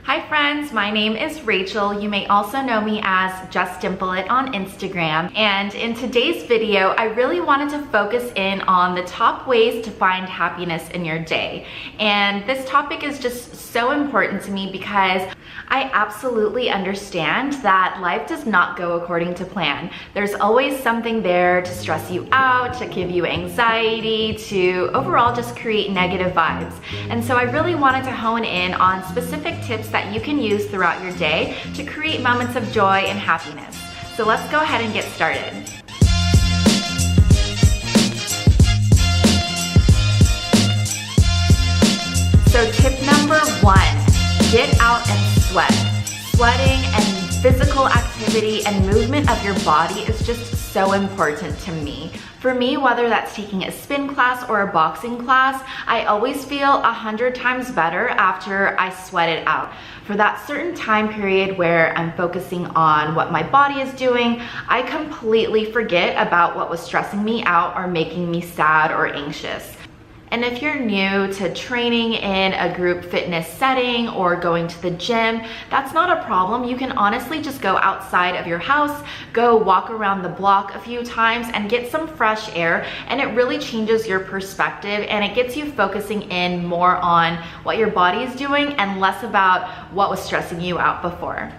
Hi friends, my name is Rachel. You may also know me as Just Dimple It on Instagram. And in today's video, I really wanted to focus in on the top ways to find happiness in your day. And this topic is just so important to me because I absolutely understand that life does not go according to plan. There's always something there to stress you out, to give you anxiety, to overall just create negative vibes. And so I really wanted to hone in on specific tips that you can use throughout your day to create moments of joy and happiness. So let's go ahead and get started. So tip number 1, get out and sweat. Sweating and physical activity and movement of your body is just so important to me. For me, whether that's taking a spin class or a boxing class, I always feel 100 times better after I sweat it out. For that certain time period where I'm focusing on what my body is doing, I completely forget about what was stressing me out or making me sad or anxious. And if you're new to training in a group fitness setting or going to the gym, that's not a problem. You can honestly just go outside of your house, go walk around the block a few times and get some fresh air, and it really changes your perspective and it gets you focusing in more on what your body is doing and less about what was stressing you out before.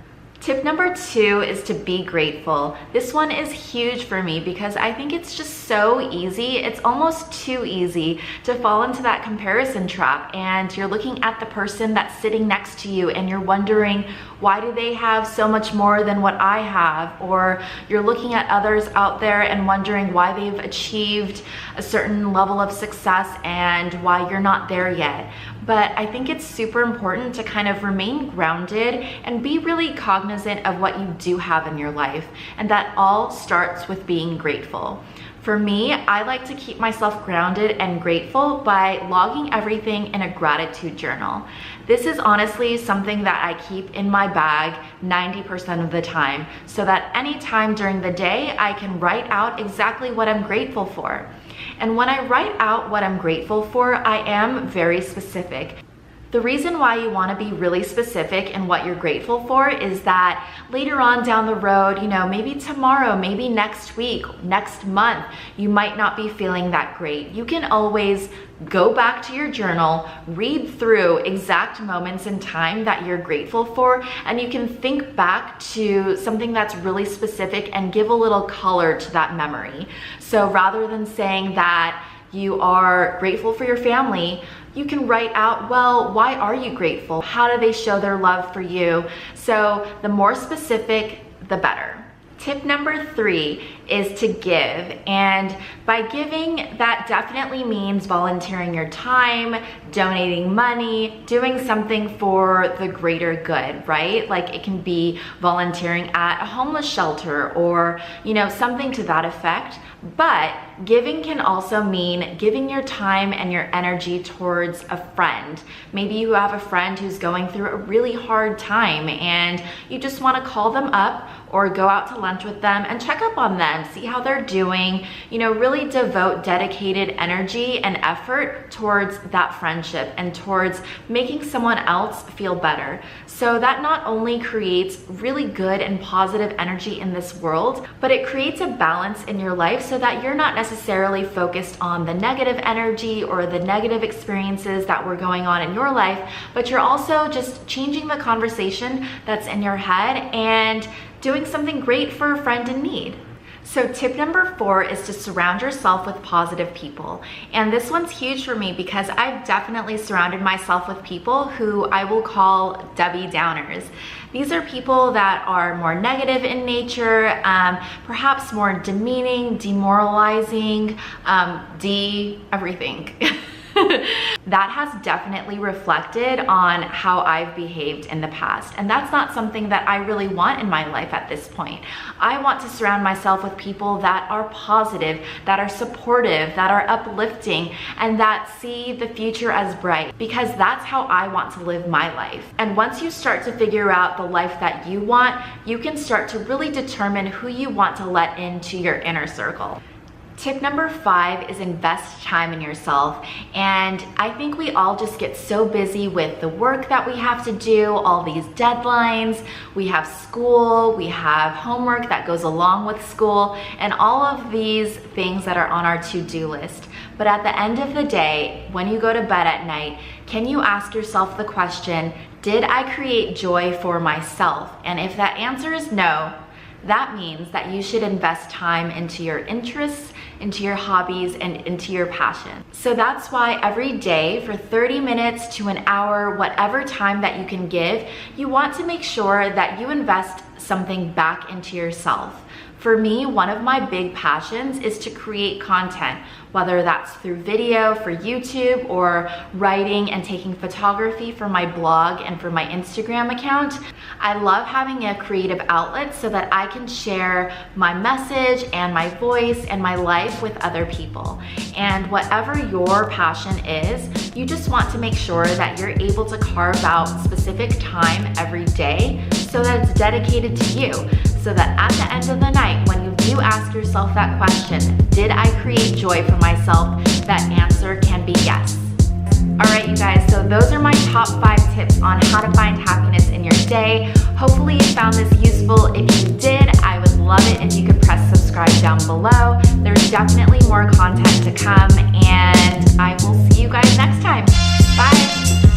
Tip number 2 is to be grateful. This one is huge for me because I think it's just so easy. It's almost too easy to fall into that comparison trap, and you're looking at the person that's sitting next to you and you're wondering, why do they have so much more than what I have? Or you're looking at others out there and wondering why they've achieved a certain level of success and why you're not there yet. But I think it's super important to kind of remain grounded and be really cognizant of what you do have in your life. And that all starts with being grateful. For me, I like to keep myself grounded and grateful by logging everything in a gratitude journal. This is honestly something that I keep in my bag 90% of the time, so that anytime during the day, I can write out exactly what I'm grateful for. And when I write out what I'm grateful for, I am very specific. The reason why you want to be really specific in what you're grateful for is that later on down the road, maybe tomorrow, maybe next week, next month, you might not be feeling that great. You can always go back to your journal, read through exact moments in time that you're grateful for, and you can think back to something that's really specific and give a little color to that memory. So rather than saying that you are grateful for your family, you can write out, well, why are you grateful? How do they show their love for you? So the more specific, the better. Tip number 3 is to give. And by giving, that definitely means volunteering your time, donating money, doing something for the greater good, right? Like it can be volunteering at a homeless shelter or, something to that effect. But giving can also mean giving your time and your energy towards a friend. Maybe you have a friend who's going through a really hard time and you just want to call them up or go out to lunch with them and check up on them, see how they're doing, really devote dedicated energy and effort towards that friendship and towards making someone else feel better. So that not only creates really good and positive energy in this world, but it creates a balance in your life so that you're not necessarily focused on the negative energy or the negative experiences that were going on in your life, but you're also just changing the conversation that's in your head and doing something great for a friend in need. So tip number 4 is to surround yourself with positive people. And this one's huge for me because I've definitely surrounded myself with people who I will call Debbie Downers. These are people that are more negative in nature, perhaps more demeaning, demoralizing, everything. That has definitely reflected on how I've behaved in the past. And that's not something that I really want in my life at this point. I want to surround myself with people that are positive, that are supportive, that are uplifting, and that see the future as bright, because that's how I want to live my life. And once you start to figure out the life that you want, you can start to really determine who you want to let into your inner circle. Tip number 5 is invest time in yourself. And I think we all just get so busy with the work that we have to do, all these deadlines, we have school, we have homework that goes along with school, and all of these things that are on our to-do list. But at the end of the day, when you go to bed at night, can you ask yourself the question, did I create joy for myself? And if that answer is no, that means that you should invest time into your interests, into your hobbies, and into your passion. So that's why every day for 30 minutes to an hour, whatever time that you can give, you want to make sure that you invest something back into yourself. For me, one of my big passions is to create content, whether that's through video for YouTube or writing and taking photography for my blog and for my Instagram account. I love having a creative outlet so that I can share my message and my voice and my life with other people. And whatever your passion is, you just want to make sure that you're able to carve out specific time every day so that it's dedicated to you. So that at the end of the night, when you do ask yourself that question, did I create joy for myself? That answer can be yes. All right, you guys, so those are my top 5 tips on how to find happiness in your day. Hopefully you found this useful. If you did, I would love it if you could press subscribe down below. There's definitely more content to come, and I will see you guys next time. Bye.